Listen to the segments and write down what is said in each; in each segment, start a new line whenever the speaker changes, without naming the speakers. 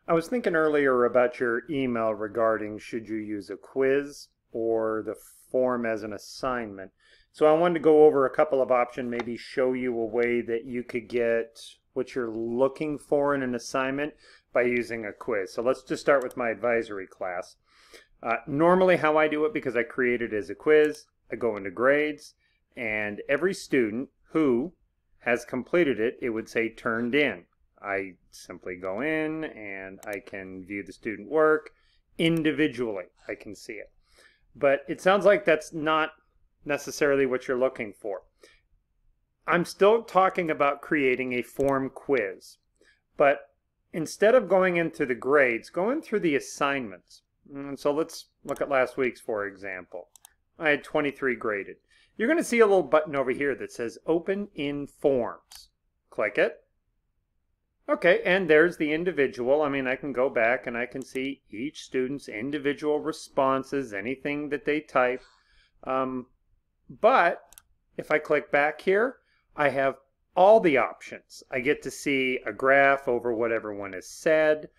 I was thinking earlier about your email regarding should you use a quiz or the form as an assignment. So I wanted to go over a couple of options, maybe show you a way that you could get what you're looking for in an assignment by using a quiz. So let's just start with my advisory class. Normally how I do it, because I create it as a quiz, I go into grades, and every student who has completed it, it would say turned in. I simply go in and I can view the student work individually. I can see it. But it sounds like that's not necessarily what you're looking for. I'm still talking about creating a form quiz. But instead of going into the grades, go in through the assignments. And so let's look at last week's, for example. I had 23 graded. You're going to see a little button over here that says Open in Forms. Click it. Okay, and there's the individual. I mean, I can go back and I can see each student's individual responses, anything that they type. But if I click back here, I have all the options. I get to see a graph over what everyone has said.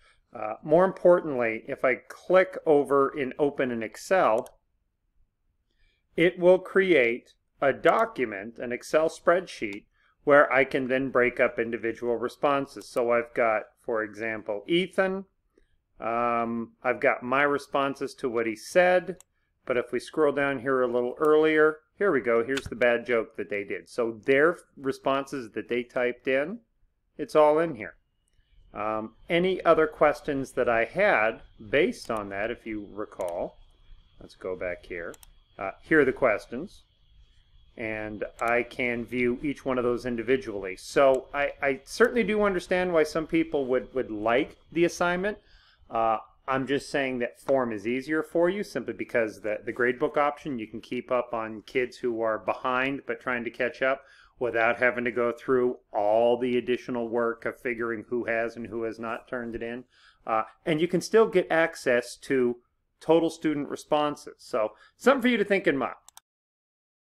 More importantly, if I click over in Open in Excel, it will create a document, an Excel spreadsheet, where I can then break up individual responses. So I've got, for example, Ethan. I've got my responses to what he said. But if we scroll down here a little earlier, here we go. Here's the bad joke that they did. So their responses that they typed in, it's all in here. Any other questions that I had based on that, if you recall, let's go back here. Here are the questions. And I can view each one of those individually. So I certainly do understand why some people would like the assignment. I'm just saying that form is easier for you simply because the gradebook option, you can keep up on kids who are behind but trying to catch up without having to go through all the additional work of figuring who has and who has not turned it in. And you can still get access to total student responses. So something for you to think and